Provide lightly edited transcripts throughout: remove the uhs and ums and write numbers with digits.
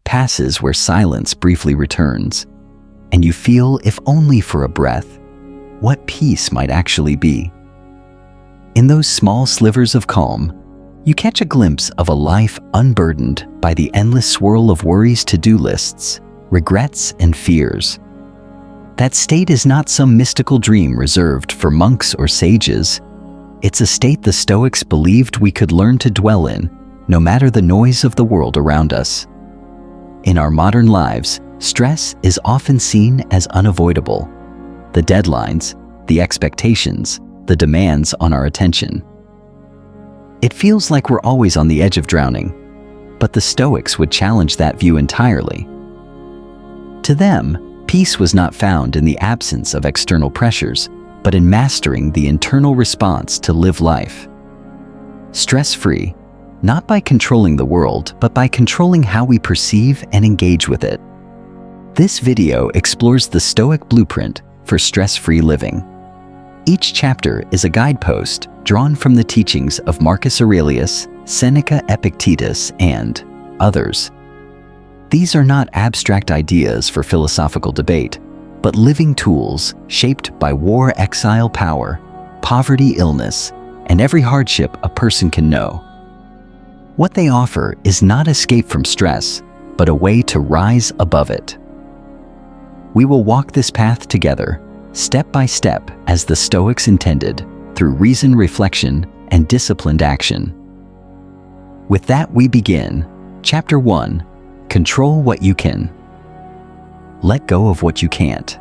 passes where silence briefly returns, and you feel, if only for a breath, what peace might actually be. In those small slivers of calm, you catch a glimpse of a life unburdened by the endless swirl of worries, to-do lists, regrets, and fears. That state is not some mystical dream reserved for monks or sages. It's a state the Stoics believed we could learn to dwell in, no matter the noise of the world around us. In our modern lives, stress is often seen as unavoidable. The deadlines, the expectations, the demands on our attention. It feels like we're always on the edge of drowning, but the Stoics would challenge that view entirely. To them, peace was not found in the absence of external pressures, but in mastering the internal response to live life. Stress-free, not by controlling the world, but by controlling how we perceive and engage with it. This video explores the Stoic blueprint for stress-free living. Each chapter is a guidepost drawn from the teachings of Marcus Aurelius, Seneca, Epictetus, and others. These are not abstract ideas for philosophical debate, but living tools shaped by war, exile, power, poverty, illness, and every hardship a person can know. What they offer is not escape from stress, but a way to rise above it. We will walk this path together, step by step, as the Stoics intended, through reason, reflection, and disciplined action. With that, we begin. Chapter 1. Control what you can. Let go of what you can't.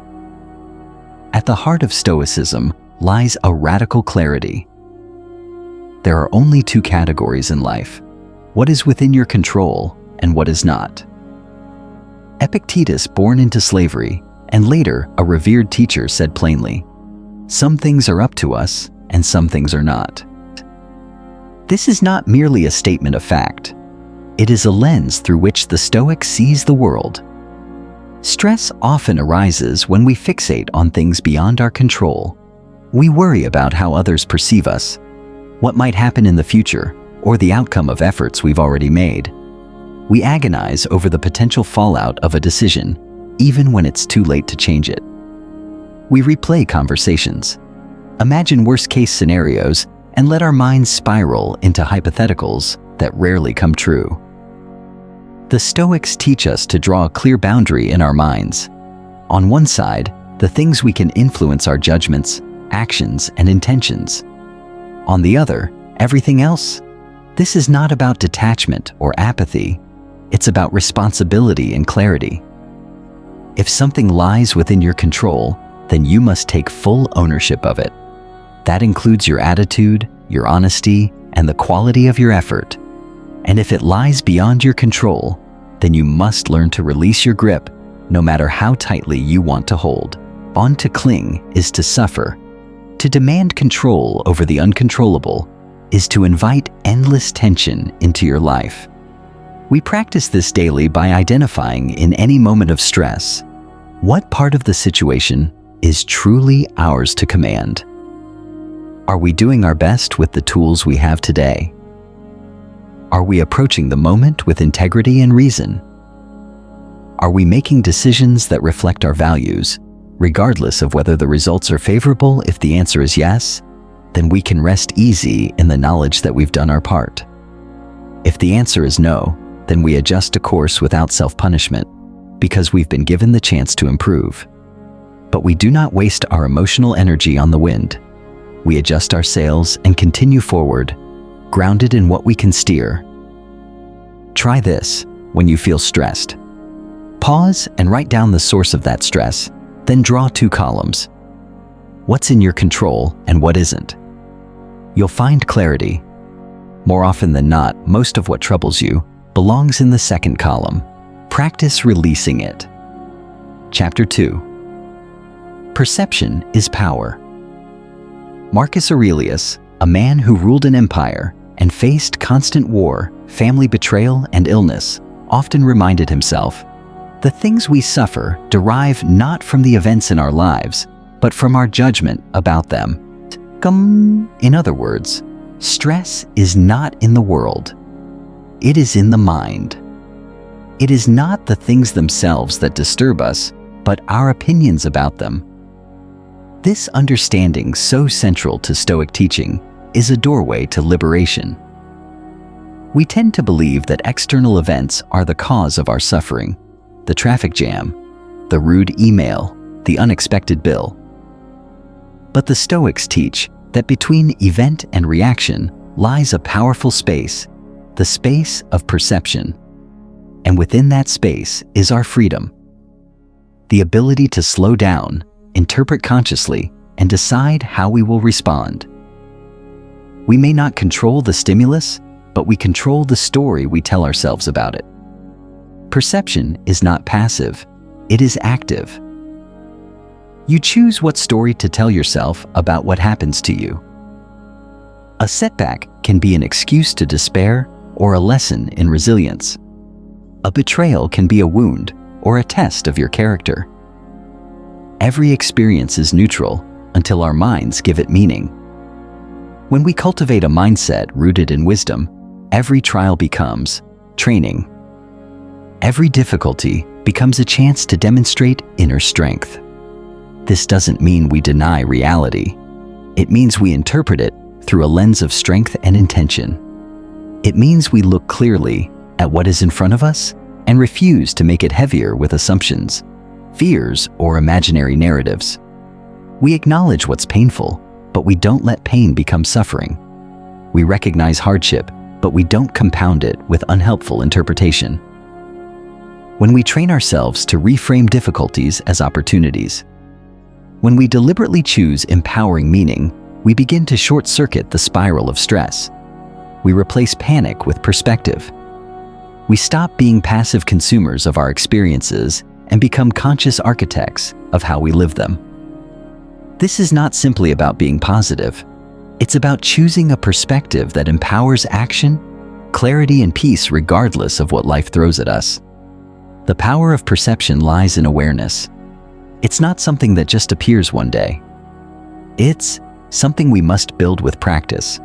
At the heart of Stoicism lies a radical clarity. There are only two categories in life: what is within your control and what is not. Epictetus, born into slavery, and later a revered teacher, said plainly, "Some things are up to us, and some things are not." This is not merely a statement of fact. It is a lens through which the Stoic sees the world. Stress often arises when we fixate on things beyond our control. We worry about how others perceive us, what might happen in the future, or the outcome of efforts we've already made. We agonize over the potential fallout of a decision, even when it's too late to change it. We replay conversations, imagine worst-case scenarios, and let our minds spiral into hypotheticals that rarely come true. The Stoics teach us to draw a clear boundary in our minds. On one side, the things we can influence, our judgments, actions, and intentions. On the other, everything else. This is not about detachment or apathy. It's about responsibility and clarity. If something lies within your control, then you must take full ownership of it. That includes your attitude, your honesty, and the quality of your effort. And if it lies beyond your control, then you must learn to release your grip, no matter how tightly you want to hold. On to cling is to suffer. To demand control over the uncontrollable is to invite endless tension into your life. We practice this daily by identifying, in any moment of stress, what part of the situation is truly ours to command. Are we doing our best with the tools we have today? Are we approaching the moment with integrity and reason? Are we making decisions that reflect our values, regardless of whether the results are favorable? If the answer is yes, then we can rest easy in the knowledge that we've done our part. If the answer is no, then we adjust a course without self-punishment, because we've been given the chance to improve. But we do not waste our emotional energy on the wind. We adjust our sails and continue forward, grounded in what we can steer. Try this when you feel stressed. Pause and write down the source of that stress, then draw 2 columns. What's in your control and what isn't? You'll find clarity. More often than not, most of what troubles you belongs in the second column. Practice releasing it. Chapter 2. Perception is power. Marcus Aurelius, a man who ruled an empire and faced constant war, family betrayal, and illness, often reminded himself, "The things we suffer derive not from the events in our lives, but from our judgment about them." In other words, stress is not in the world. It is in the mind. It is not the things themselves that disturb us, but our opinions about them. This understanding, so central to Stoic teaching, is a doorway to liberation. We tend to believe that external events are the cause of our suffering: the traffic jam, the rude email, the unexpected bill. But the Stoics teach that between event and reaction lies a powerful space, the space of perception. And within that space is our freedom. The ability to slow down, interpret consciously, and decide how we will respond. We may not control the stimulus, but we control the story we tell ourselves about it. Perception is not passive, it is active. You choose what story to tell yourself about what happens to you. A setback can be an excuse to despair or a lesson in resilience. A betrayal can be a wound or a test of your character. Every experience is neutral until our minds give it meaning. When we cultivate a mindset rooted in wisdom, every trial becomes training. Every difficulty becomes a chance to demonstrate inner strength. This doesn't mean we deny reality. It means we interpret it through a lens of strength and intention. It means we look clearly at what is in front of us and refuse to make it heavier with assumptions, fears, or imaginary narratives. We acknowledge what's painful, but we don't let pain become suffering. We recognize hardship, but we don't compound it with unhelpful interpretation. When we train ourselves to reframe difficulties as opportunities, when we deliberately choose empowering meaning, we begin to short-circuit the spiral of stress. We replace panic with perspective. We stop being passive consumers of our experiences and become conscious architects of how we live them. This is not simply about being positive. It's about choosing a perspective that empowers action, clarity, and peace regardless of what life throws at us. The power of perception lies in awareness. It's not something that just appears one day. It's something we must build with practice.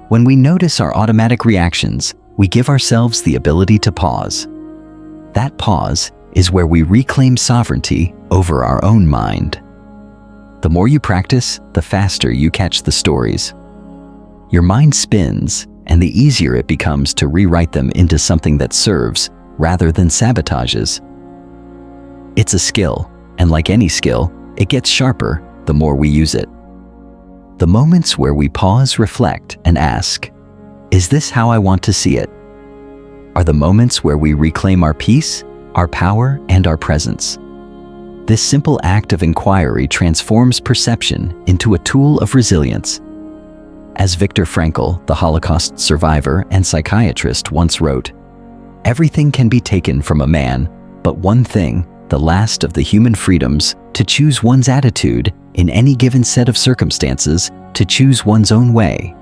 When we notice our automatic reactions, we give ourselves the ability to pause. That pause is where we reclaim sovereignty over our own mind. The more you practice, the faster you catch the stories. Your mind spins, and the easier it becomes to rewrite them into something that serves rather than sabotages. It's a skill, and like any skill, it gets sharper the more we use it. The moments where we pause, reflect, and ask, "Is this how I want to see it?" are the moments where we reclaim our peace, our power, and our presence. This simple act of inquiry transforms perception into a tool of resilience. As Viktor Frankl, the Holocaust survivor and psychiatrist, once wrote, "Everything can be taken from a man, but one thing, the last of the human freedoms, to choose one's attitude in any given set of circumstances, to choose one's own way."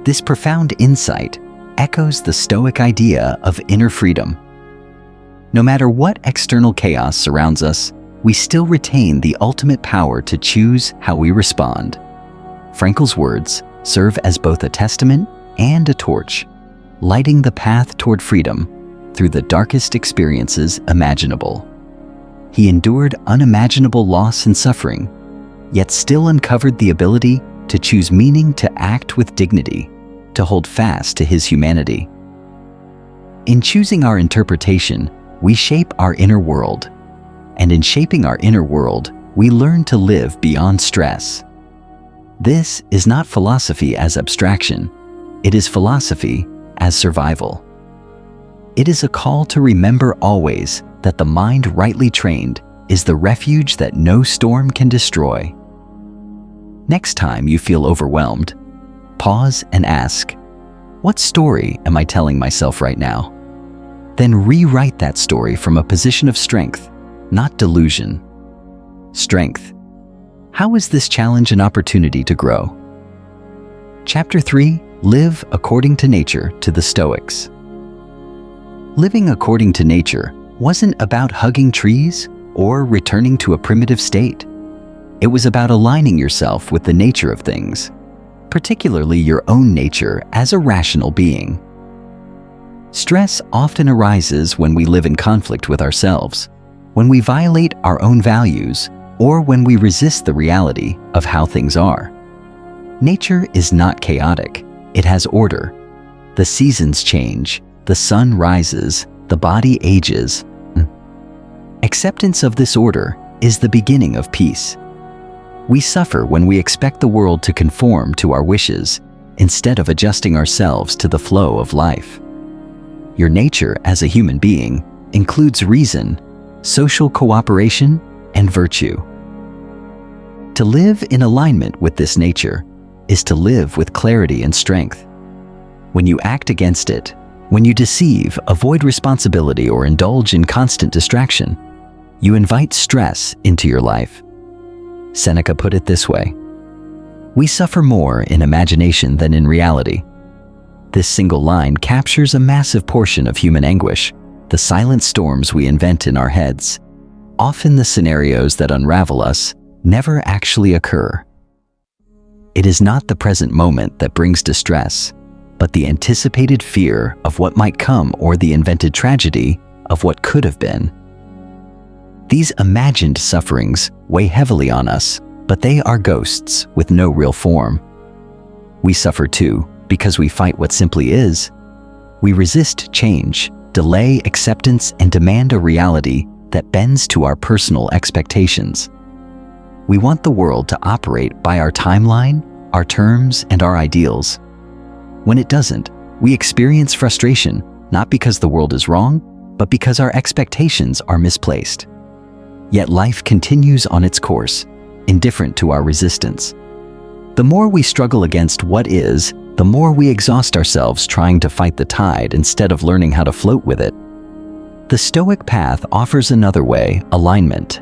This profound insight echoes the Stoic idea of inner freedom. No matter what external chaos surrounds us, we still retain the ultimate power to choose how we respond. Frankl's words serve as both a testament and a torch, lighting the path toward freedom through the darkest experiences imaginable. He endured unimaginable loss and suffering, yet still uncovered the ability to choose meaning, to act with dignity, to hold fast to his humanity. In choosing our interpretation, we shape our inner world, and in shaping our inner world, we learn to live beyond stress. This is not philosophy as abstraction, it is philosophy as survival. It is a call to remember always that the mind rightly trained is the refuge that no storm can destroy. Next time you feel overwhelmed, pause and ask, "What story am I telling myself right now?" Then rewrite that story from a position of strength, not delusion. Strength. How is this challenge an opportunity to grow? Chapter 3, Live According to Nature to the Stoics. Living according to nature wasn't about hugging trees or returning to a primitive state. It was about aligning yourself with the nature of things, particularly your own nature as a rational being. Stress often arises when we live in conflict with ourselves, when we violate our own values, or when we resist the reality of how things are. Nature is not chaotic. It has order. The seasons change, the sun rises, the body ages. Acceptance of this order is the beginning of peace. We suffer when we expect the world to conform to our wishes instead of adjusting ourselves to the flow of life. Your nature as a human being includes reason, social cooperation, and virtue. To live in alignment with this nature is to live with clarity and strength. When you act against it, when you deceive, avoid responsibility, or indulge in constant distraction, you invite stress into your life. Seneca put it this way: "We suffer more in imagination than in reality." This single line captures a massive portion of human anguish, the silent storms we invent in our heads. Often the scenarios that unravel us never actually occur. It is not the present moment that brings distress, but the anticipated fear of what might come or the invented tragedy of what could have been. These imagined sufferings weigh heavily on us, but they are ghosts with no real form. We suffer too because we fight what simply is. We resist change, delay acceptance, and demand a reality that bends to our personal expectations. We want the world to operate by our timeline, our terms, and our ideals. When it doesn't, we experience frustration, not because the world is wrong, but because our expectations are misplaced. Yet life continues on its course, indifferent to our resistance. The more we struggle against what is, the more we exhaust ourselves trying to fight the tide instead of learning how to float with it. The Stoic path offers another way: alignment.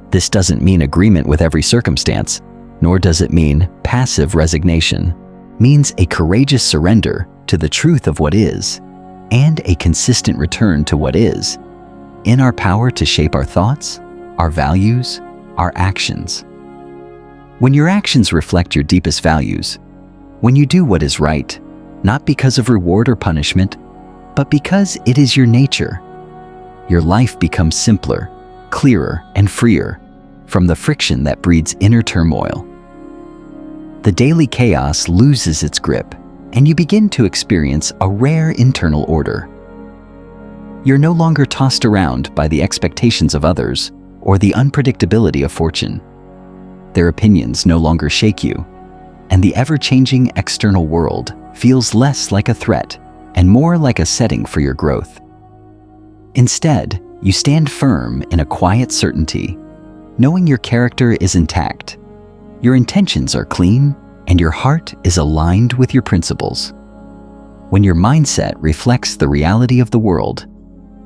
This doesn't mean agreement with every circumstance, nor does it mean passive resignation. It means a courageous surrender to the truth of what is, and a consistent return to what is, in our power to shape our thoughts, our values, our actions. When your actions reflect your deepest values, when you do what is right, not because of reward or punishment, but because it is your nature, your life becomes simpler, clearer, and freer from the friction that breeds inner turmoil. The daily chaos loses its grip, and you begin to experience a rare internal order. You're no longer tossed around by the expectations of others or the unpredictability of fortune. Their opinions no longer shake you, and the ever-changing external world feels less like a threat and more like a setting for your growth. Instead, you stand firm in a quiet certainty, knowing your character is intact, your intentions are clean, and your heart is aligned with your principles. When your mindset reflects the reality of the world,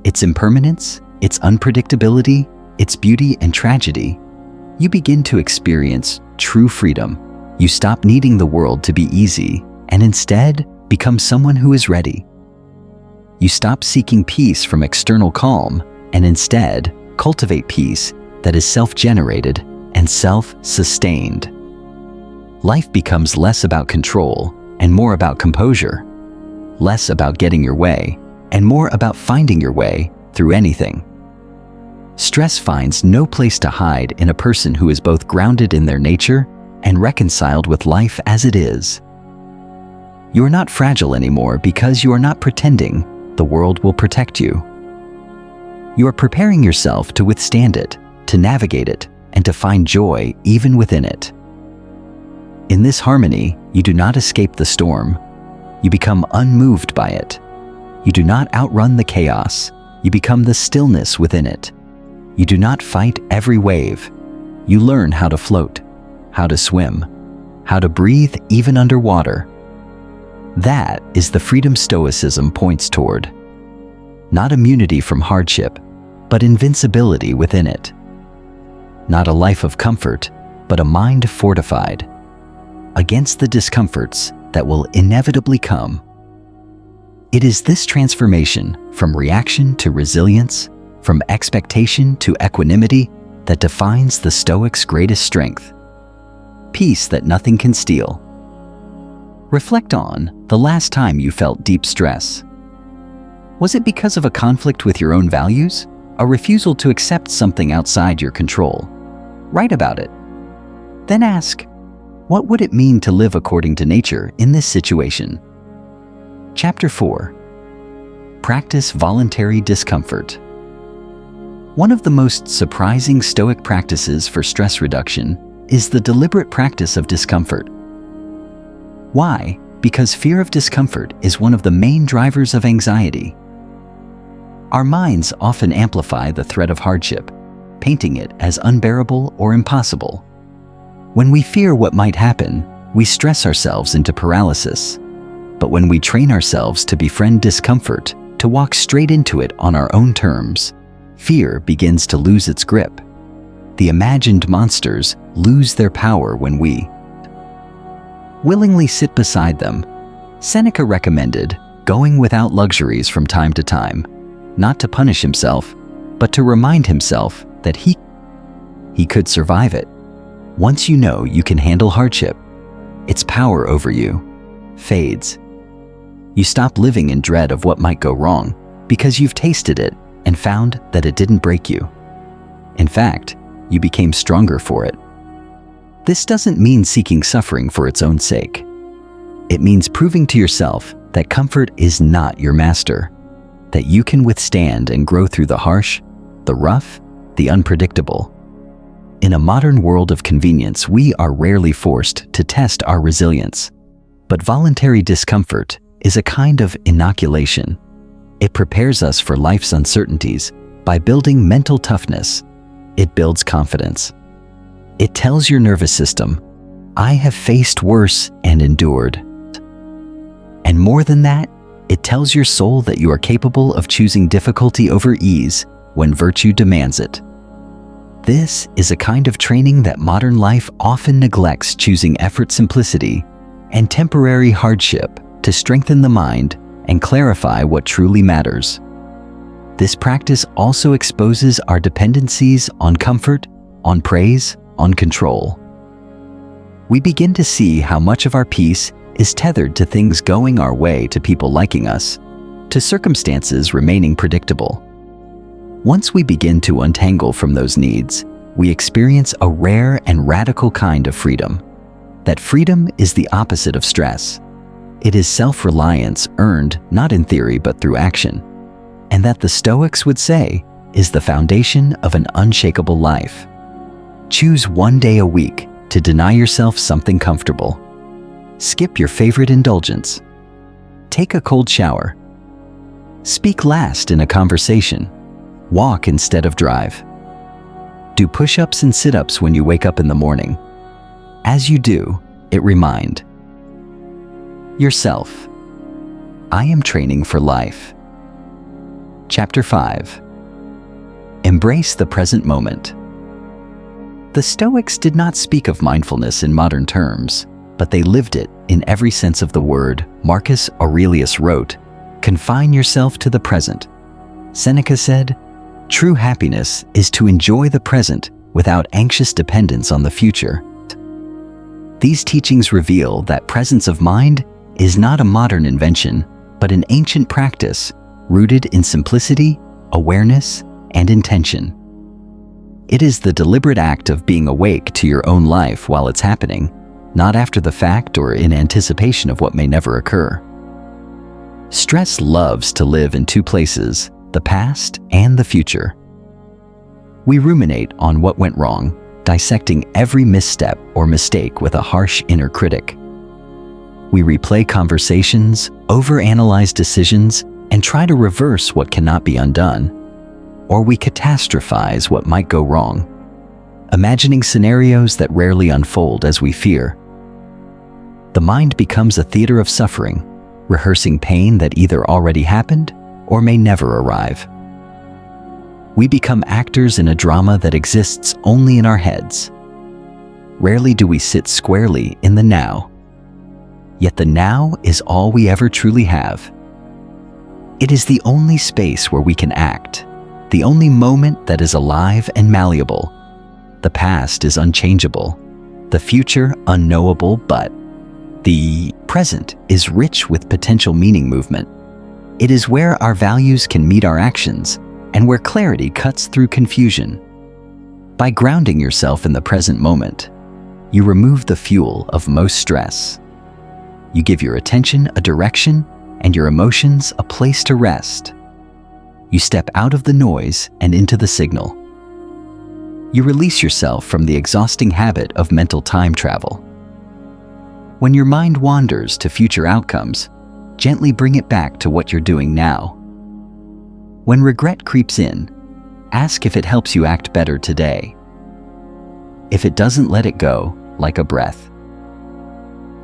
its impermanence, its unpredictability, its beauty and tragedy, you begin to experience true freedom. You stop needing the world to be easy and instead become someone who is ready. You stop seeking peace from external calm and instead cultivate peace that is self-generated and self-sustained. Life becomes less about control and more about composure, less about getting your way and more about finding your way through anything. Stress finds no place to hide in a person who is both grounded in their nature and reconciled with life as it is. You are not fragile anymore because you are not pretending the world will protect you. You are preparing yourself to withstand it, to navigate it, and to find joy even within it. In this harmony, you do not escape the storm. You become unmoved by it. You do not outrun the chaos. You become the stillness within it. You do not fight every wave. You learn how to float, how to swim, how to breathe even underwater. That is the freedom Stoicism points toward. Not immunity from hardship, but invincibility within it. Not a life of comfort, but a mind fortified against the discomforts that will inevitably come. It is this transformation from reaction to resilience, from expectation to equanimity, that defines the Stoic's greatest strength: peace that nothing can steal. Reflect on the last time you felt deep stress. Was it because of a conflict with your own values? A refusal to accept something outside your control? Write about it. Then ask, what would it mean to live according to nature in this situation? Chapter 4. Practice voluntary discomfort. One of the most surprising Stoic practices for stress reduction is the deliberate practice of discomfort. Why? Because fear of discomfort is one of the main drivers of anxiety. Our minds often amplify the threat of hardship, painting it as unbearable or impossible. When we fear what might happen, we stress ourselves into paralysis. But when we train ourselves to befriend discomfort, to walk straight into it on our own terms, fear begins to lose its grip. The imagined monsters lose their power when we willingly sit beside them. Seneca recommended going without luxuries from time to time, not to punish himself, but to remind himself that he could survive it. Once you know you can handle hardship, its power over you fades. You stop living in dread of what might go wrong because you've tasted it and found that it didn't break you. In fact, you became stronger for it. This doesn't mean seeking suffering for its own sake. It means proving to yourself that comfort is not your master, that you can withstand and grow through the harsh, the rough, the unpredictable. In a modern world of convenience, we are rarely forced to test our resilience. But voluntary discomfort is a kind of inoculation. It prepares us for life's uncertainties by building mental toughness. It builds confidence. It tells your nervous system, I have faced worse and endured. And more than that, it tells your soul that you are capable of choosing difficulty over ease when virtue demands it. This is a kind of training that modern life often neglects, choosing effort, simplicity, and temporary hardship to strengthen the mind and clarify what truly matters. This practice also exposes our dependencies on comfort, on praise, on control. We begin to see how much of our peace is tethered to things going our way, to people liking us, to circumstances remaining predictable. Once we begin to untangle from those needs, we experience a rare and radical kind of freedom. That freedom is the opposite of stress. It is self-reliance earned not in theory but through action, and that the Stoics would say is the foundation of an unshakable life. Choose one day a week to deny yourself something comfortable. Skip your favorite indulgence. Take a cold shower. Speak last in a conversation. Walk instead of drive. Do push-ups and sit-ups when you wake up in the morning. As you do, remind yourself, I am training for life. Chapter 5. Embrace the present moment. The Stoics did not speak of mindfulness in modern terms, but they lived it in every sense of the word. Marcus Aurelius wrote, confine yourself to the present. Seneca said, true happiness is to enjoy the present without anxious dependence on the future. These teachings reveal that presence of mind is not a modern invention, but an ancient practice rooted in simplicity, awareness, and intention. It is the deliberate act of being awake to your own life while it's happening, not after the fact or in anticipation of what may never occur. Stress loves to live in two places, the past and the future. We ruminate on what went wrong, dissecting every misstep or mistake with a harsh inner critic. We replay conversations, overanalyze decisions, and try to reverse what cannot be undone. Or we catastrophize what might go wrong, imagining scenarios that rarely unfold as we fear. The mind becomes a theater of suffering, rehearsing pain that either already happened or may never arrive. We become actors in a drama that exists only in our heads. Rarely do we sit squarely in the now. Yet the now is all we ever truly have. It is the only space where we can act, the only moment that is alive and malleable. The past is unchangeable, the future unknowable, but the present is rich with potential meaning movement. It is where our values can meet our actions and where clarity cuts through confusion. By grounding yourself in the present moment, you remove the fuel of most stress. You give your attention a direction and your emotions a place to rest. You step out of the noise and into the signal. You release yourself from the exhausting habit of mental time travel. When your mind wanders to future outcomes, gently bring it back to what you're doing now. When regret creeps in, ask if it helps you act better today. If it doesn't, let it go, like a breath.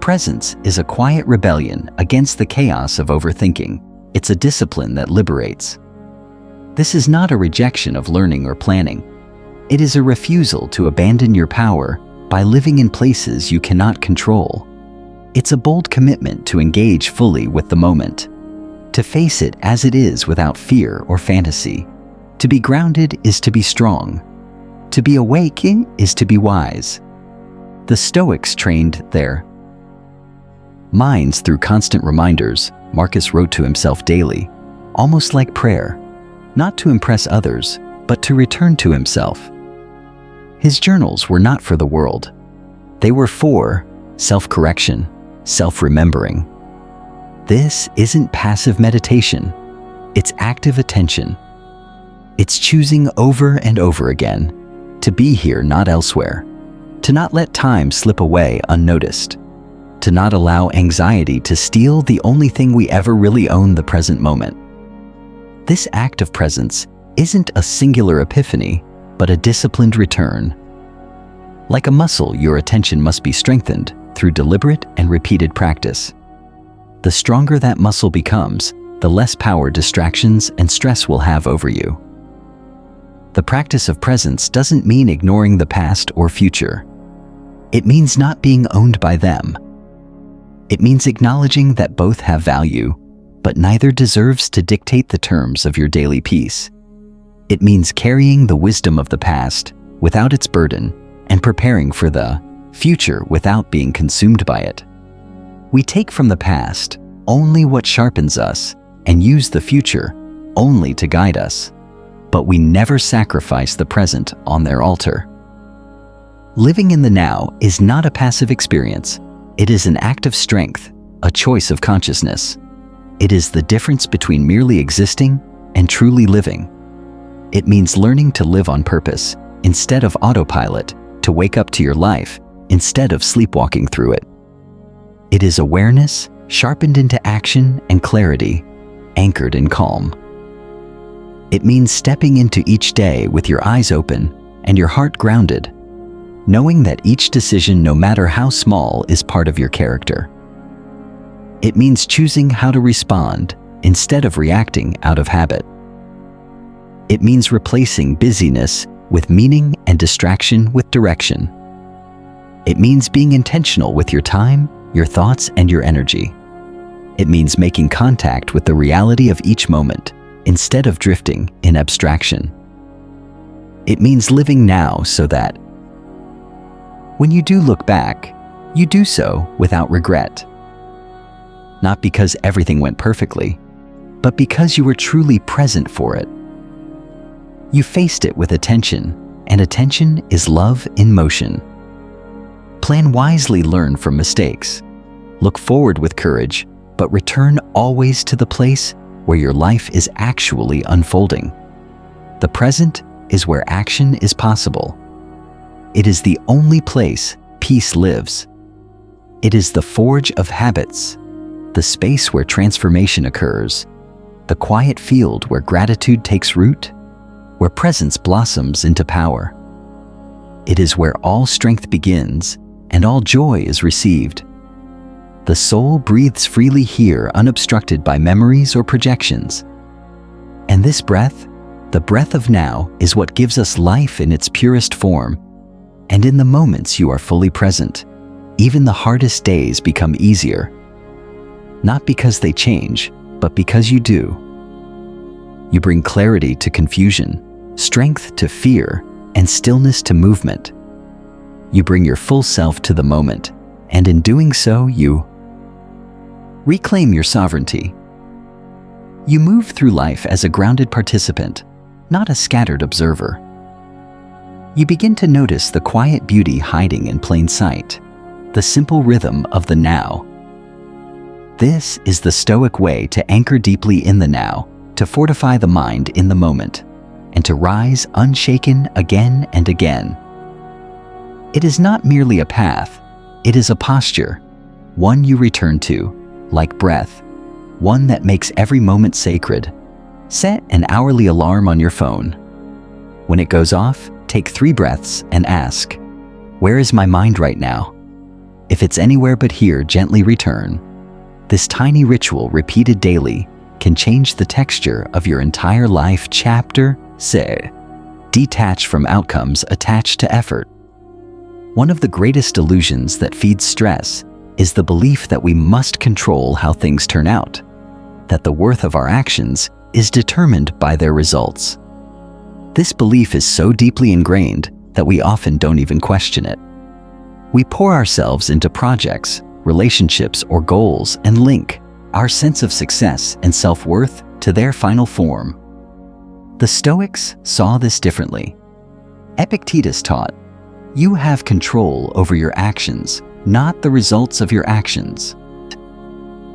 Presence is a quiet rebellion against the chaos of overthinking. It's a discipline that liberates. This is not a rejection of learning or planning. It is a refusal to abandon your power by living in places you cannot control. It's a bold commitment to engage fully with the moment, to face it as it is without fear or fantasy. To be grounded is to be strong. To be awake is to be wise. The Stoics trained their minds through constant reminders, Marcus wrote to himself daily, almost like prayer, not to impress others, but to return to himself. His journals were not for the world. They were for self-correction, self-remembering. This isn't passive meditation. It's active attention. It's choosing over and over again to be here, not elsewhere, to not let time slip away unnoticed, to not allow anxiety to steal the only thing we ever really own, the present moment. This act of presence isn't a singular epiphany, but a disciplined return. Like a muscle, your attention must be strengthened through deliberate and repeated practice. The stronger that muscle becomes, the less power distractions and stress will have over you. The practice of presence doesn't mean ignoring the past or future. It means not being owned by them. It means acknowledging that both have value, but neither deserves to dictate the terms of your daily peace. It means carrying the wisdom of the past without its burden and preparing for the future without being consumed by it. We take from the past only what sharpens us and use the future only to guide us, but we never sacrifice the present on their altar. Living in the now is not a passive experience. It is an act of strength, a choice of consciousness. It is the difference between merely existing and truly living. It means learning to live on purpose instead of autopilot, to wake up to your life instead of sleepwalking through it. It is awareness sharpened into action and clarity, anchored in calm. It means stepping into each day with your eyes open and your heart grounded, knowing that each decision, no matter how small, is part of your character. It means choosing how to respond instead of reacting out of habit. It means replacing busyness with meaning and distraction with direction. It means being intentional with your time, your thoughts, and your energy. It means making contact with the reality of each moment instead of drifting in abstraction. It means living now so that when you do look back, you do so without regret. Not because everything went perfectly, but because you were truly present for it. You faced it with attention, and attention is love in motion. Plan wisely, learn from mistakes. Look forward with courage, but return always to the place where your life is actually unfolding. The present is where action is possible. It is the only place peace lives. It is the forge of habits, the space where transformation occurs, the quiet field where gratitude takes root, where presence blossoms into power. It is where all strength begins and all joy is received. The soul breathes freely here, unobstructed by memories or projections. And this breath, the breath of now, is what gives us life in its purest form. And in the moments you are fully present, even the hardest days become easier. Not because they change, but because you do. You bring clarity to confusion, strength to fear, and stillness to movement. You bring your full self to the moment, and in doing so, you reclaim your sovereignty. You move through life as a grounded participant, not a scattered observer. You begin to notice the quiet beauty hiding in plain sight, the simple rhythm of the now. This is the Stoic way to anchor deeply in the now, to fortify the mind in the moment, and to rise unshaken again and again. It is not merely a path, it is a posture, one you return to, like breath, one that makes every moment sacred. Set an hourly alarm on your phone. When it goes off, take 3 breaths and ask, where is my mind right now? If it's anywhere but here, gently return. This tiny ritual, repeated daily, can change the texture of your entire life. Chapter 6. Detach from outcomes attached to effort. One of the greatest illusions that feeds stress is the belief that we must control how things turn out, that the worth of our actions is determined by their results. This belief is so deeply ingrained that we often don't even question it. We pour ourselves into projects, relationships, or goals and link our sense of success and self-worth to their final form. The Stoics saw this differently. Epictetus taught, "You have control over your actions, not the results of your actions."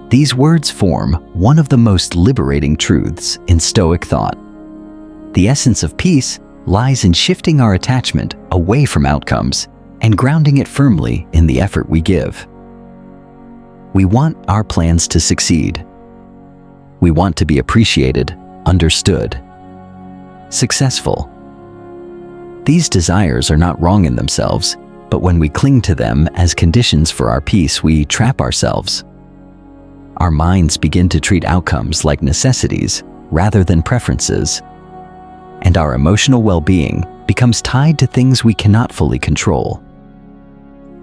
These words form one of the most liberating truths in Stoic thought. The essence of peace lies in shifting our attachment away from outcomes and grounding it firmly in the effort we give. We want our plans to succeed. We want to be appreciated, understood, successful. These desires are not wrong in themselves, but when we cling to them as conditions for our peace, we trap ourselves. Our minds begin to treat outcomes like necessities rather than preferences, and our emotional well-being becomes tied to things we cannot fully control.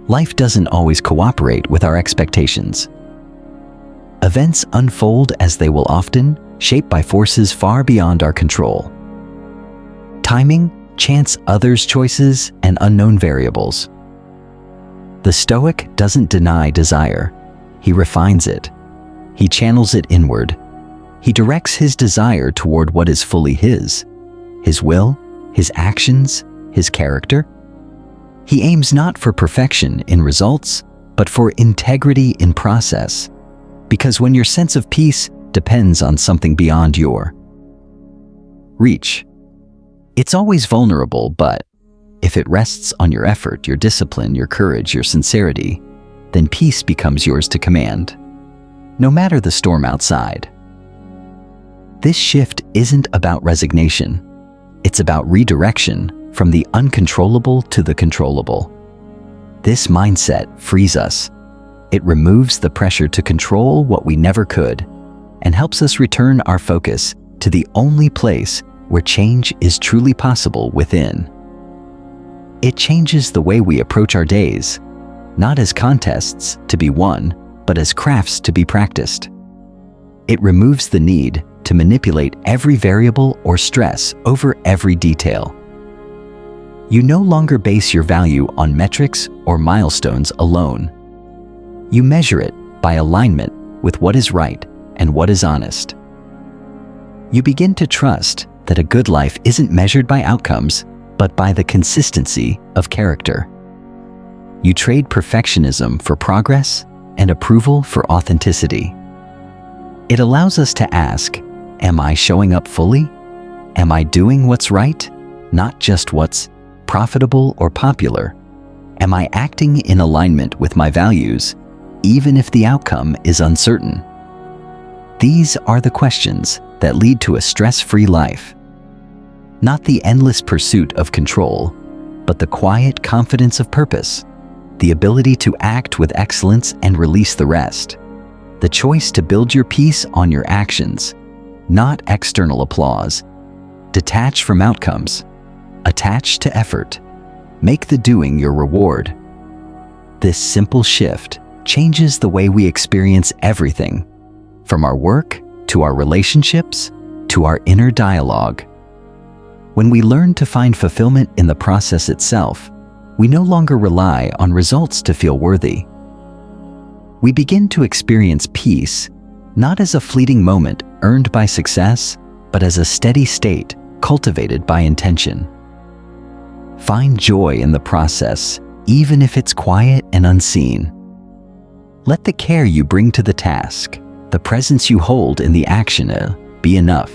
Life doesn't always cooperate with our expectations. Events unfold as they will often, shaped by forces far beyond our control. Timing, chance, others' choices, and unknown variables. The Stoic doesn't deny desire. He refines it. He channels it inward. He directs his desire toward what is fully his will, his actions, his character. He aims not for perfection in results, but for integrity in process. Because when your sense of peace depends on something beyond your reach, it's always vulnerable, but if it rests on your effort, your discipline, your courage, your sincerity, then peace becomes yours to command, no matter the storm outside. This shift isn't about resignation. It's about redirection from the uncontrollable to the controllable. This mindset frees us. It removes the pressure to control what we never could and helps us return our focus to the only place where change is truly possible, within. It changes the way we approach our days, not as contests to be won, but as crafts to be practiced. It removes the need to manipulate every variable or stress over every detail. You no longer base your value on metrics or milestones alone. You measure it by alignment with what is right and what is honest. You begin to trust that a good life isn't measured by outcomes, but by the consistency of character. You trade perfectionism for progress and approval for authenticity. It allows us to ask, am I showing up fully? Am I doing what's right, not just what's profitable or popular? Am I acting in alignment with my values, even if the outcome is uncertain? These are the questions that lead to a stress-free life. Not the endless pursuit of control, but the quiet confidence of purpose, the ability to act with excellence and release the rest, the choice to build your peace on your actions, not external applause. Detach from outcomes. Attach to effort. Make the doing your reward. This simple shift changes the way we experience everything, from our work to our relationships to our inner dialogue. When we learn to find fulfillment in the process itself, we no longer rely on results to feel worthy. We begin to experience peace not as a fleeting moment, earned by success, but as a steady state cultivated by intention. Find joy in the process, even if it's quiet and unseen. Let the care you bring to the task, the presence you hold in the action, be enough.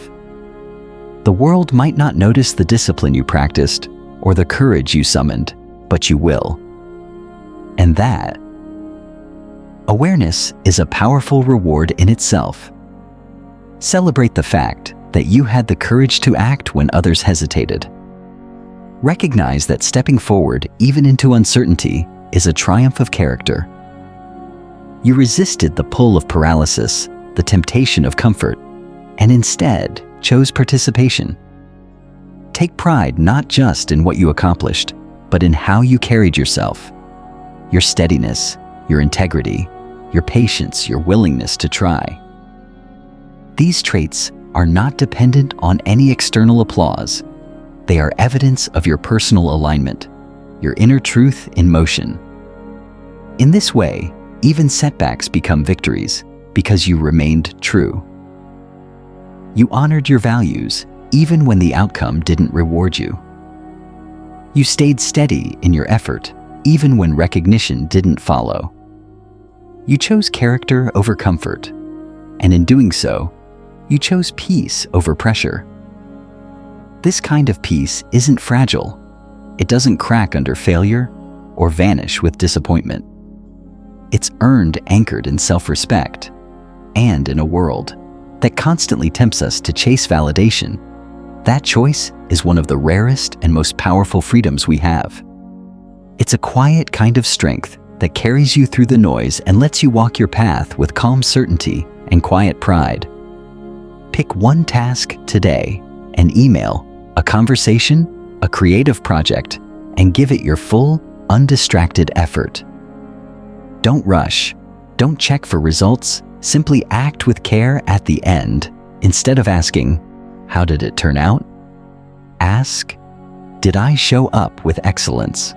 The world might not notice the discipline you practiced or the courage you summoned, but you will. And that awareness is a powerful reward in itself. Celebrate the fact that you had the courage to act when others hesitated. Recognize that stepping forward, even into uncertainty, is a triumph of character. You resisted the pull of paralysis, the temptation of comfort, and instead chose participation. Take pride not just in what you accomplished, but in how you carried yourself. Your steadiness, your integrity, your patience, your willingness to try. These traits are not dependent on any external applause. They are evidence of your personal alignment, your inner truth in motion. In this way, even setbacks become victories because you remained true. You honored your values even when the outcome didn't reward you. You stayed steady in your effort even when recognition didn't follow. You chose character over comfort, and in doing so, you chose peace over pressure. This kind of peace isn't fragile. It doesn't crack under failure or vanish with disappointment. It's earned anchored in self-respect, and in a world that constantly tempts us to chase validation. That choice is one of the rarest and most powerful freedoms we have. It's a quiet kind of strength that carries you through the noise and lets you walk your path with calm certainty and quiet pride. Pick one task today, an email, a conversation, a creative project, and give it your full, undistracted effort. Don't rush. Don't check for results. Simply act with care at the end. Instead of asking, "How did it turn out?" ask, "Did I show up with excellence?"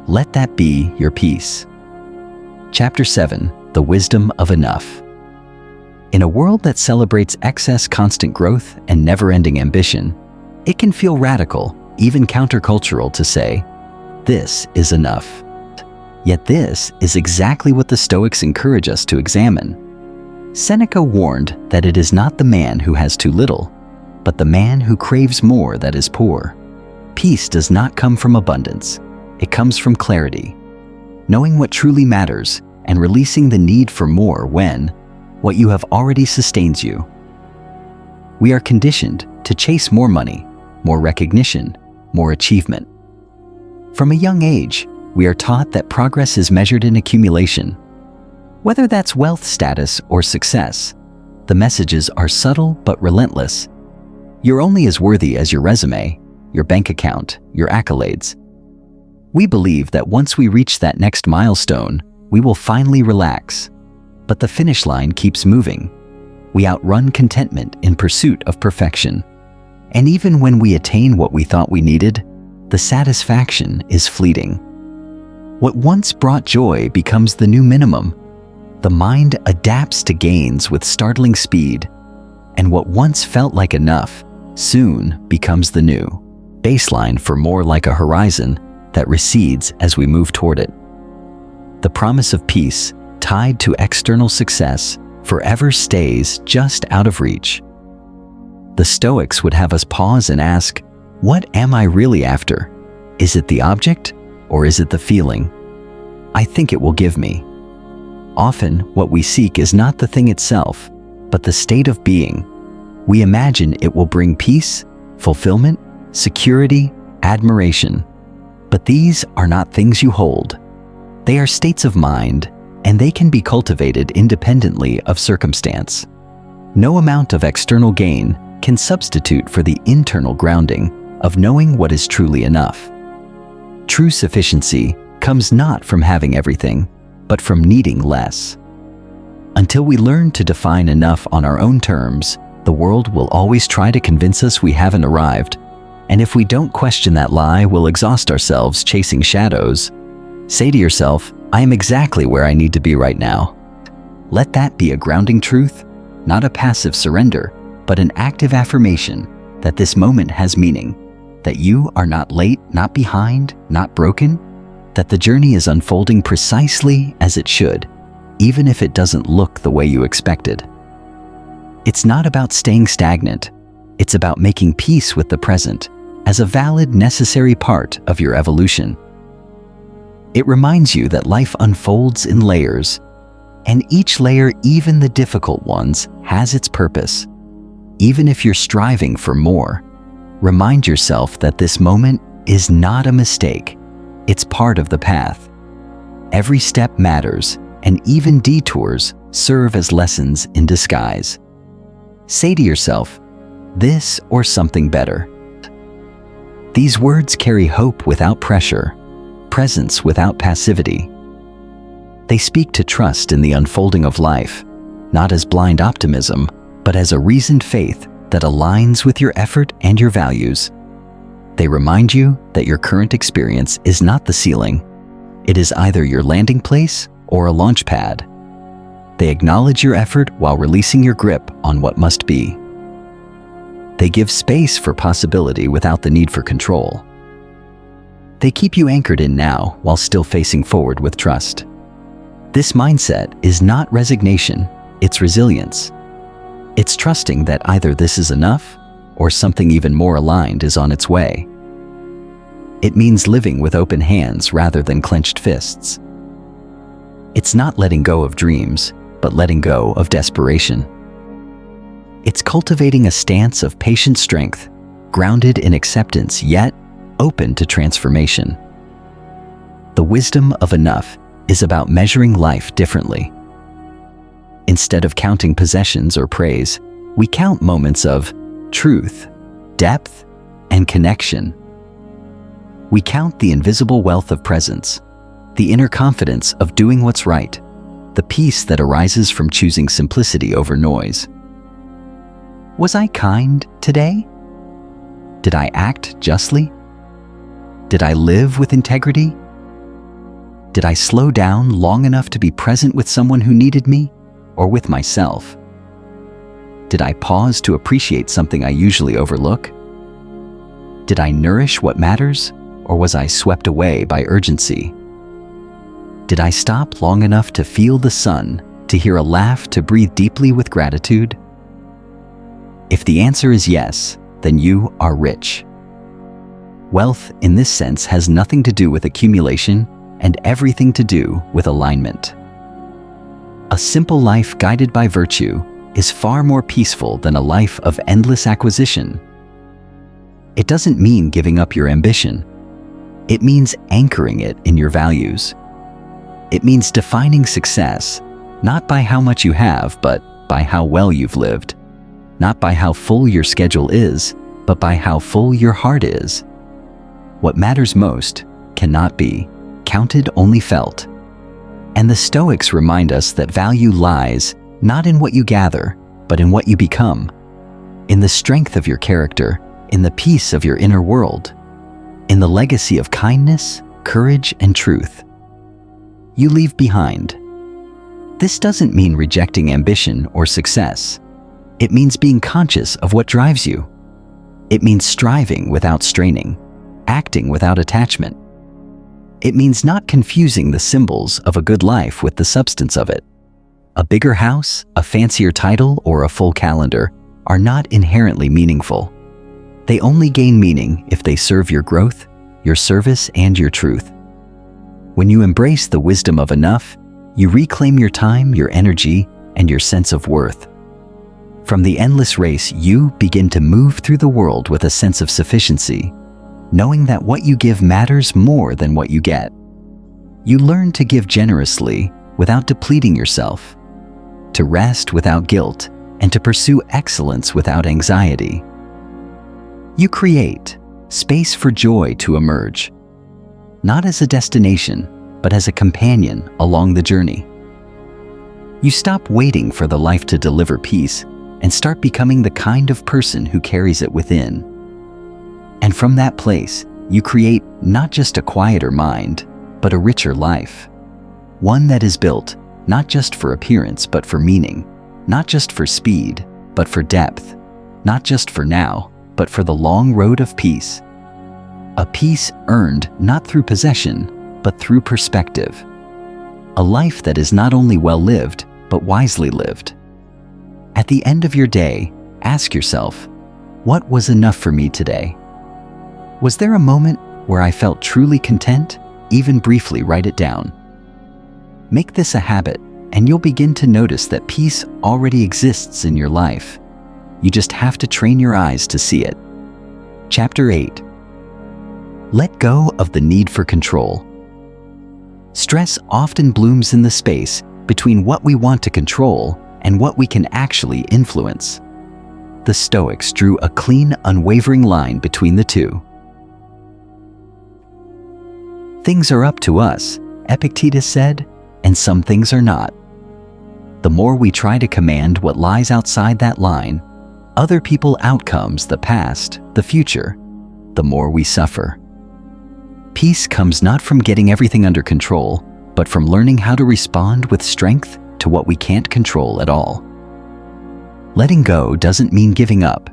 Let that be your peace. Chapter 7: The Wisdom of Enough. In a world that celebrates excess, constant growth, and never-ending ambition, it can feel radical, even countercultural to say, "This is enough." Yet this is exactly what the Stoics encourage us to examine. Seneca warned that it is not the man who has too little, but the man who craves more that is poor. Peace does not come from abundance. It comes from clarity, knowing what truly matters and releasing the need for more when what you have already sustains you. We are conditioned to chase more money, more recognition, more achievement. From a young age, we are taught that progress is measured in accumulation. Whether that's wealth, status, or success, the messages are subtle but relentless. You're only as worthy as your resume, your bank account, your accolades. We believe that once we reach that next milestone, we will finally relax. But the finish line keeps moving. We outrun contentment in pursuit of perfection. And even when we attain what we thought we needed, the satisfaction is fleeting. What once brought joy becomes the new minimum. The mind adapts to gains with startling speed, and what once felt like enough soon becomes the new baseline, for more like a horizon that recedes as we move toward it. The promise of peace, tied to external success, forever stays just out of reach. The Stoics would have us pause and ask, what am I really after? Is it the object, or is it the feeling I think it will give me? Often, what we seek is not the thing itself, but the state of being. We imagine it will bring peace, fulfillment, security, admiration. But these are not things you hold. They are states of mind, and they can be cultivated independently of circumstance. No amount of external gain can substitute for the internal grounding of knowing what is truly enough. True sufficiency comes not from having everything, but from needing less. Until we learn to define enough on our own terms, the world will always try to convince us we haven't arrived, and if we don't question that lie, we'll exhaust ourselves chasing shadows. Say to yourself, I am exactly where I need to be right now. Let that be a grounding truth, not a passive surrender, but an active affirmation that this moment has meaning, that you are not late, not behind, not broken, that the journey is unfolding precisely as it should, even if it doesn't look the way you expected. It's not about staying stagnant. It's about making peace with the present as a valid, necessary part of your evolution. It reminds you that life unfolds in layers, and each layer, even the difficult ones, has its purpose. Even if you're striving for more, remind yourself that this moment is not a mistake. It's part of the path. Every step matters, and even detours serve as lessons in disguise. Say to yourself, this or something better. These words carry hope without pressure, presence without passivity. They speak to trust in the unfolding of life, not as blind optimism, but as a reasoned faith that aligns with your effort and your values. They remind you that your current experience is not the ceiling. It is either your landing place or a launch pad. They acknowledge your effort while releasing your grip on what must be. They give space for possibility without the need for control. They keep you anchored in now while still facing forward with trust. This mindset is not resignation, it's resilience. It's trusting that either this is enough or something even more aligned is on its way. It means living with open hands rather than clenched fists. It's not letting go of dreams, but letting go of desperation. It's cultivating a stance of patient strength, grounded in acceptance yet open to transformation. The wisdom of enough is about measuring life differently. Instead of counting possessions or praise, we count moments of truth, depth, and connection. We count the invisible wealth of presence, the inner confidence of doing what's right, the peace that arises from choosing simplicity over noise. Was I kind today? Did I act justly? Did I live with integrity? Did I slow down long enough to be present with someone who needed me, or with myself? Did I pause to appreciate something I usually overlook? Did I nourish what matters, or was I swept away by urgency? Did I stop long enough to feel the sun, to hear a laugh, to breathe deeply with gratitude? If the answer is yes, then you are rich. Wealth, in this sense, has nothing to do with accumulation and everything to do with alignment. A simple life guided by virtue is far more peaceful than a life of endless acquisition. It doesn't mean giving up your ambition. It means anchoring it in your values. It means defining success, not by how much you have, but by how well you've lived. Not by how full your schedule is, but by how full your heart is. What matters most cannot be counted, only felt. And the Stoics remind us that value lies not in what you gather, but in what you become, in the strength of your character, in the peace of your inner world, in the legacy of kindness, courage, and truth you leave behind. This doesn't mean rejecting ambition or success. It means being conscious of what drives you. It means striving without straining, acting without attachment. It means not confusing the symbols of a good life with the substance of it. A bigger house, a fancier title, or a full calendar are not inherently meaningful. They only gain meaning if they serve your growth, your service, and your truth. When you embrace the wisdom of enough, you reclaim your time, your energy, and your sense of worth. From the endless race, you begin to move through the world with a sense of sufficiency, knowing that what you give matters more than what you get. You learn to give generously without depleting yourself, to rest without guilt, and to pursue excellence without anxiety. You create space for joy to emerge, not as a destination, but as a companion along the journey. You stop waiting for the life to deliver peace and start becoming the kind of person who carries it within. And from that place, you create not just a quieter mind, but a richer life. One that is built not just for appearance, but for meaning. not just for speed, but for depth, not just for now, but for the long road of peace. A peace earned not through possession, but through perspective. A life that is not only well lived, but wisely lived. At the end of your day, ask yourself, what was enough for me today? Was there a moment where I felt truly content? Even briefly, write it down. Make this a habit, and you'll begin to notice that peace already exists in your life. You just have to train your eyes to see it. Chapter 8. Let go of the need for control. Stress often blooms in the space between what we want to control and what we can actually influence. The Stoics drew a clean, unwavering line between the two. Things are up to us, Epictetus said, and some things are not. The more we try to command what lies outside that line, other people's outcomes, the past, the future, the more we suffer. Peace comes not from getting everything under control, but from learning how to respond with strength to what we can't control at all. Letting go doesn't mean giving up.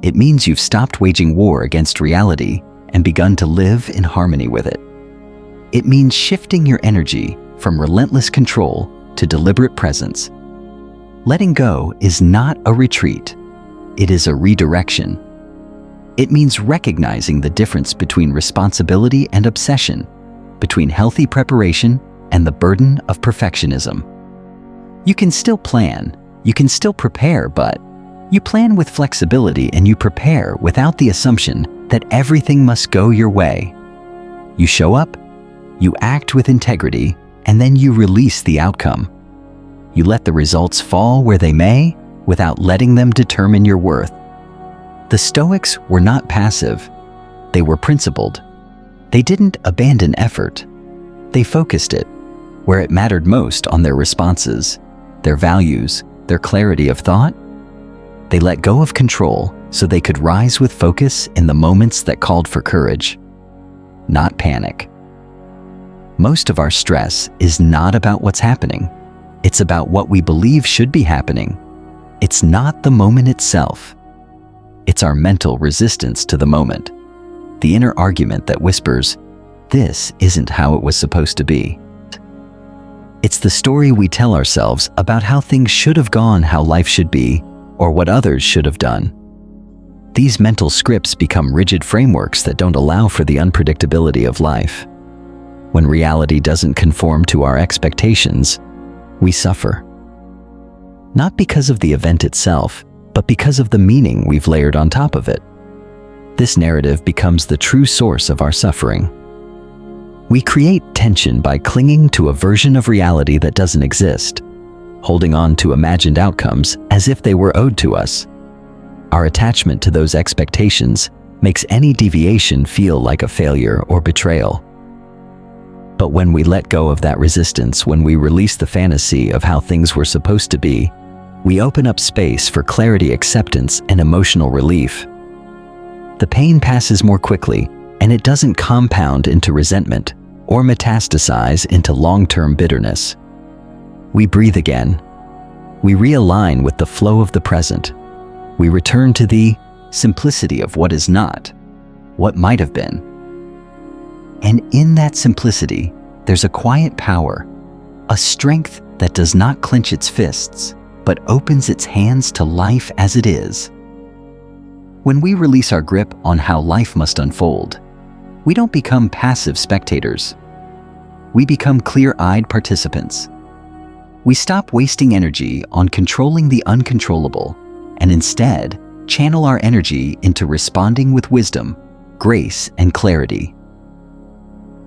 It means you've stopped waging war against reality and begun to live in harmony with it. It means shifting your energy from relentless control to deliberate presence. Letting go is not a retreat. It is a redirection. It means recognizing the difference between responsibility and obsession, between healthy preparation and the burden of perfectionism. You can still plan, you can still prepare, but you plan with flexibility and you prepare without the assumption that everything must go your way. You show up, you act with integrity, and then you release the outcome. You let the results fall where they may without letting them determine your worth. The Stoics were not passive. They were principled. They didn't abandon effort. They focused it where it mattered most on their responses, their values, their clarity of thought. They let go of control so they could rise with focus in the moments that called for courage, not panic. Most of our stress is not about what's happening. It's about what we believe should be happening. It's not the moment itself. It's our mental resistance to the moment, the inner argument that whispers, "This isn't how it was supposed to be." It's the story we tell ourselves about how things should have gone, how life should be, or what others should have done. These mental scripts become rigid frameworks that don't allow for the unpredictability of life. When reality doesn't conform to our expectations, we suffer. Not because of the event itself, but because of the meaning we've layered on top of it. This narrative becomes the true source of our suffering. We create tension by clinging to a version of reality that doesn't exist, holding on to imagined outcomes as if they were owed to us. Our attachment to those expectations makes any deviation feel like a failure or betrayal. But when we let go of that resistance, when we release the fantasy of how things were supposed to be, we open up space for clarity, acceptance, and emotional relief. The pain passes more quickly, and it doesn't compound into resentment or metastasize into long-term bitterness. We breathe again. We realign with the flow of the present. We return to the simplicity of what is not, what might have been. And in that simplicity, there's a quiet power, a strength that does not clench its fists, but opens its hands to life as it is. When we release our grip on how life must unfold, we don't become passive spectators. We become clear-eyed participants. We stop wasting energy on controlling the uncontrollable and instead channel our energy into responding with wisdom, grace, and clarity.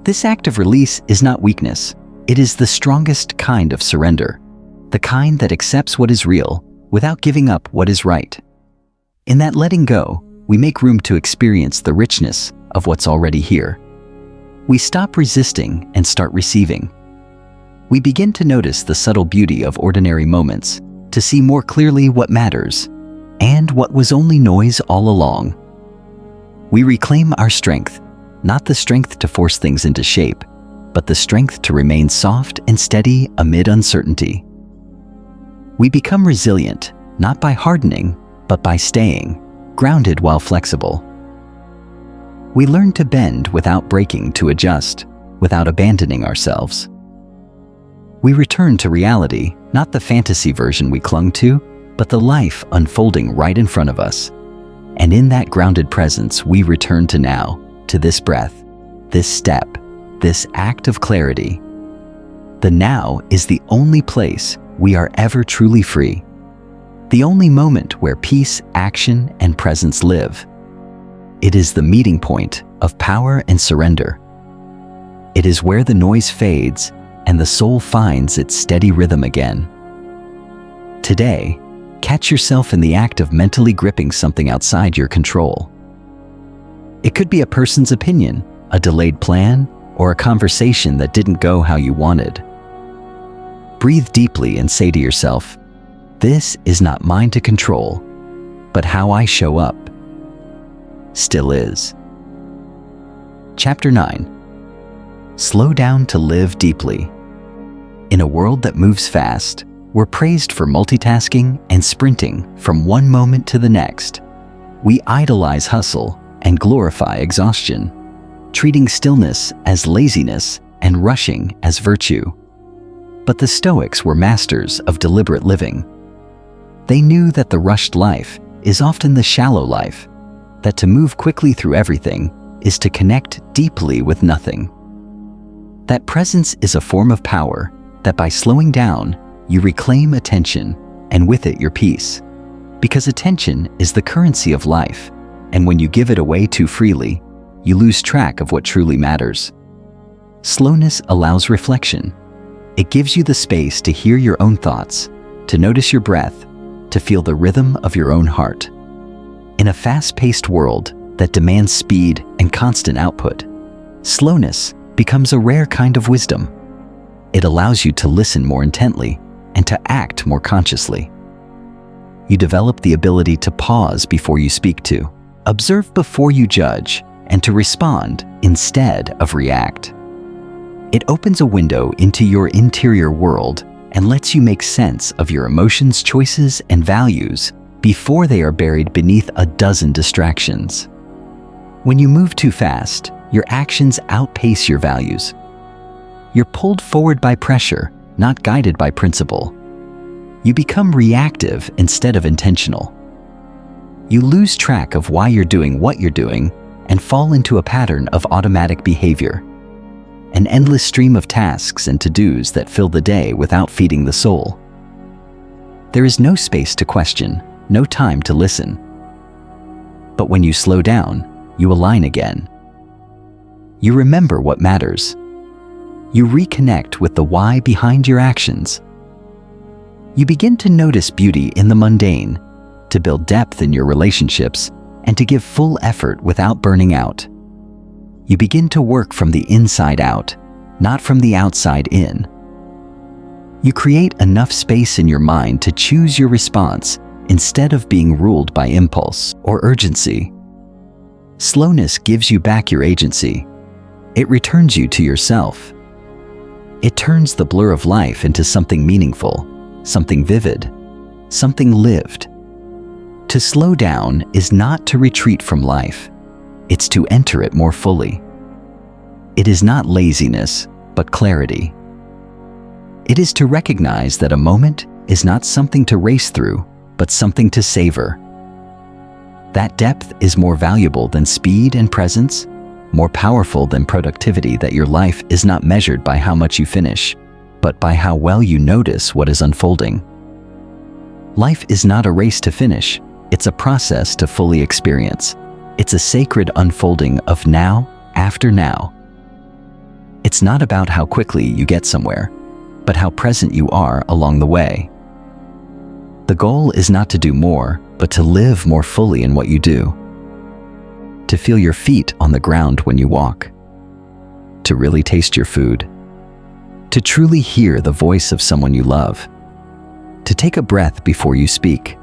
This act of release is not weakness. It is the strongest kind of surrender, the kind that accepts what is real without giving up what is right. In that letting go, we make room to experience the richness of what's already here. We stop resisting and start receiving. We begin to notice the subtle beauty of ordinary moments, to see more clearly what matters and what was only noise all along. We reclaim our strength, not the strength to force things into shape, but the strength to remain soft and steady amid uncertainty. We become resilient, not by hardening, but by staying, grounded while flexible. We learn to bend without breaking, to adjust, without abandoning ourselves. We return to reality, not the fantasy version we clung to, but the life unfolding right in front of us. And in that grounded presence, we return to now, to this breath, this step, this act of clarity. The now is the only place we are ever truly free. The only moment where peace, action, and presence live. It is the meeting point of power and surrender. It is where the noise fades and the soul finds its steady rhythm again. Today, catch yourself in the act of mentally gripping something outside your control. It could be a person's opinion, a delayed plan, or a conversation that didn't go how you wanted. Breathe deeply and say to yourself, "This is not mine to control, but how I show up still is." Chapter 9. Slow down to live deeply. In a world that moves fast, we're praised for multitasking and sprinting from one moment to the next. We idolize hustle and glorify exhaustion, treating stillness as laziness and rushing as virtue. But the Stoics were masters of deliberate living. They knew that the rushed life is often the shallow life, that to move quickly through everything is to connect deeply with nothing. That presence is a form of power, that by slowing down, you reclaim attention, and with it your peace. Because attention is the currency of life, and when you give it away too freely, you lose track of what truly matters. Slowness allows reflection. It gives you the space to hear your own thoughts, to notice your breath, to feel the rhythm of your own heart. In a fast-paced world that demands speed and constant output, slowness becomes a rare kind of wisdom. It allows you to listen more intently and to act more consciously. You develop the ability to pause before you speak, to observe before you judge, and to respond instead of react. It opens a window into your interior world and lets you make sense of your emotions, choices, and values before they are buried beneath a dozen distractions. When you move too fast, your actions outpace your values. You're pulled forward by pressure, not guided by principle. You become reactive instead of intentional. You lose track of why you're doing what you're doing and fall into a pattern of automatic behavior, an endless stream of tasks and to-dos that fill the day without feeding the soul. There is no space to question, no time to listen. But when you slow down, you align again. You remember what matters. You reconnect with the why behind your actions. You begin to notice beauty in the mundane, to build depth in your relationships, and to give full effort without burning out. You begin to work from the inside out, not from the outside in. You create enough space in your mind to choose your response instead of being ruled by impulse or urgency. Slowness gives you back your agency. It returns you to yourself. It turns the blur of life into something meaningful, something vivid, something lived. To slow down is not to retreat from life. It's to enter it more fully. It is not laziness, but clarity. It is to recognize that a moment is not something to race through, but something to savor. That depth is more valuable than speed and presence, more powerful than productivity. That your life is not measured by how much you finish, but by how well you notice what is unfolding. Life is not a race to finish, it's a process to fully experience. It's a sacred unfolding of now after now. It's not about how quickly you get somewhere, but how present you are along the way. The goal is not to do more, but to live more fully in what you do. To feel your feet on the ground when you walk. To really taste your food. To truly hear the voice of someone you love. To take a breath before you speak.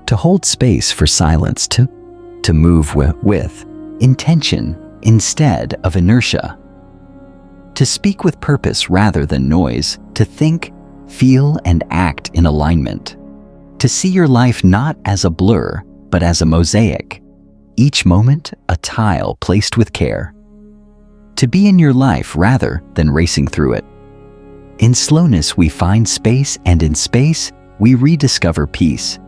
To hold space for silence. To move with intention instead of inertia. To speak with purpose rather than noise. To think feel, and act in alignment. To see your life not as a blur, but as a mosaic, each moment a tile placed with care. To be in your life rather than racing through it. In slowness we find space, and in space we rediscover peace.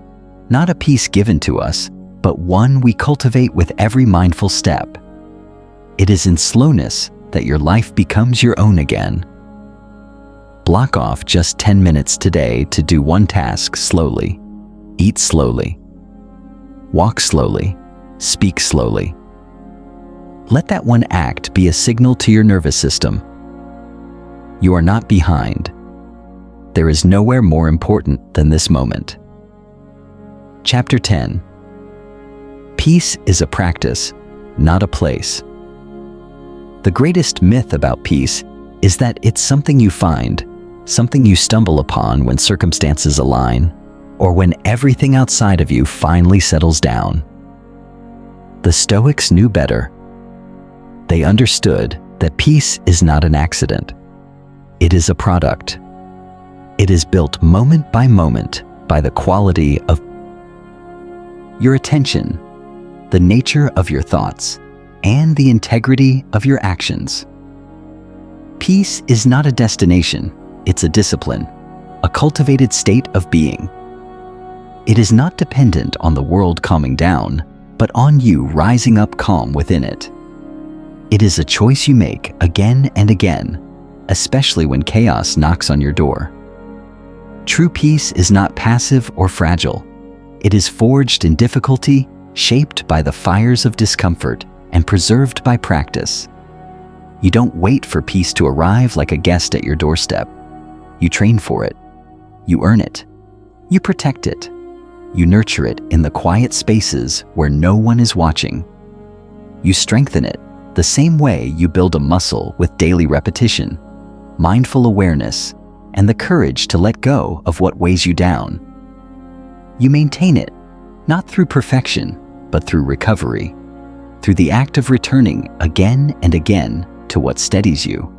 Not a peace given to us, but one we cultivate with every mindful step. It is in slowness that your life becomes your own again. Block off just 10 minutes today to do one task slowly. Eat slowly. Walk slowly. Speak slowly. Let that one act be a signal to your nervous system. You are not behind. There is nowhere more important than this moment. Chapter 10. Peace is a practice, not a place. The greatest myth about peace is that it's something you find, something you stumble upon when circumstances align, or when everything outside of you finally settles down. The Stoics knew better. They understood that peace is not an accident. It is a product. It is built moment by moment by the quality of your attention, the nature of your thoughts, and the integrity of your actions. Peace is not a destination, it's a discipline, a cultivated state of being. It is not dependent on the world calming down, but on you rising up calm within it. It is a choice you make again and again, especially when chaos knocks on your door. True peace is not passive or fragile. It is forged in difficulty, shaped by the fires of discomfort, and preserved by practice. You don't wait for peace to arrive like a guest at your doorstep. You train for it. You earn it. You protect it. You nurture it in the quiet spaces where no one is watching. You strengthen it the same way you build a muscle with daily repetition, mindful awareness, and the courage to let go of what weighs you down. You maintain it, not through perfection, but through recovery, through the act of returning again and again to what steadies you.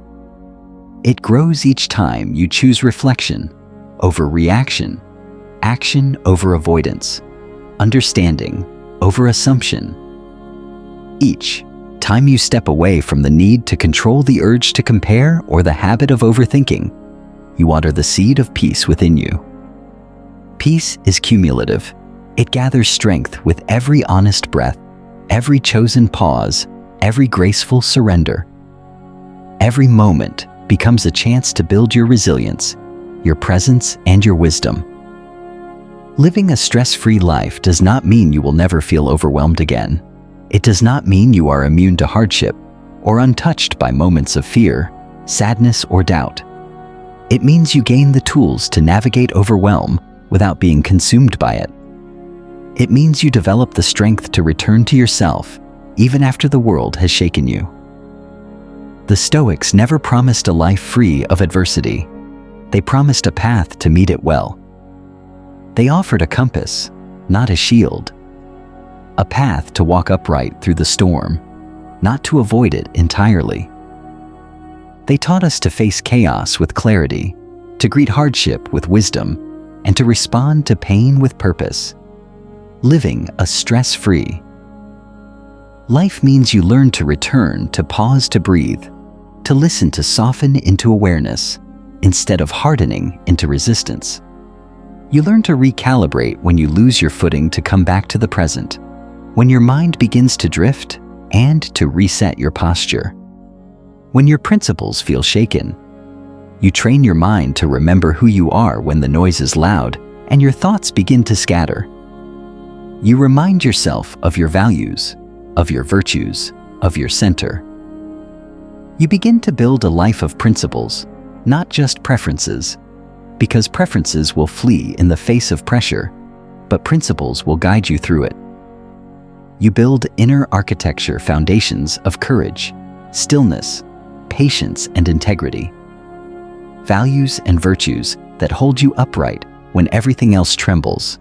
It grows each time you choose reflection over reaction, action over avoidance, understanding over assumption. Each time you step away from the need to control the urge to compare or the habit of overthinking, you water the seed of peace within you. Peace is cumulative. It gathers strength with every honest breath, every chosen pause, every graceful surrender. Every moment becomes a chance to build your resilience, your presence, and your wisdom. Living a stress-free life does not mean you will never feel overwhelmed again. It does not mean you are immune to hardship or untouched by moments of fear, sadness, or doubt. It means you gain the tools to navigate overwhelm without being consumed by it. It means you develop the strength to return to yourself even after the world has shaken you. The Stoics never promised a life free of adversity. They promised a path to meet it well. They offered a compass, not a shield. A path to walk upright through the storm, not to avoid it entirely. They taught us to face chaos with clarity, to greet hardship with wisdom, and to respond to pain with purpose. Living a stress-free life means you learn to return, to pause, to breathe, to listen, to soften into awareness, instead of hardening into resistance. You learn to recalibrate when you lose your footing, to come back to the present, when your mind begins to drift, and to reset your posture. When your principles feel shaken, you train your mind to remember who you are when the noise is loud and your thoughts begin to scatter. You remind yourself of your values, of your virtues, of your center. You begin to build a life of principles, not just preferences, because preferences will flee in the face of pressure, but principles will guide you through it. You build inner architecture, foundations of courage, stillness, patience, and integrity. Values and virtues that hold you upright when everything else trembles.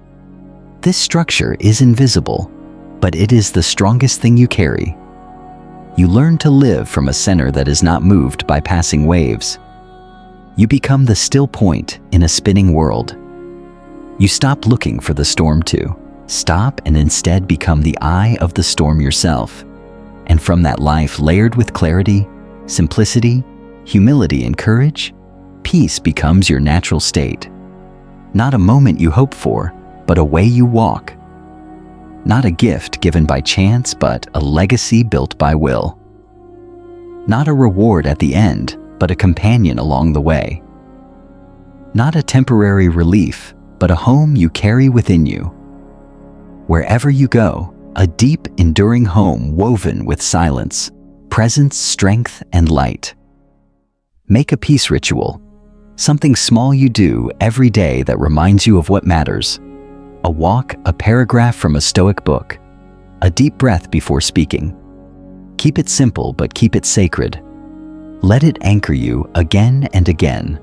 This structure is invisible, but it is the strongest thing you carry. You learn to live from a center that is not moved by passing waves. You become the still point in a spinning world. You stop looking for the storm to stop and instead become the eye of the storm yourself. And from that life layered with clarity, simplicity, humility, and courage, peace becomes your natural state. Not a moment you hope for, but a way you walk. Not a gift given by chance, but a legacy built by will. Not a reward at the end, but a companion along the way. Not a temporary relief, but a home you carry within you. Wherever you go, a deep, enduring home woven with silence, presence, strength, and light. Make a peace ritual, something small you do every day that reminds you of what matters. A walk, a paragraph from a Stoic book, a deep breath before speaking. Keep it simple, but keep it sacred. Let it anchor you again and again.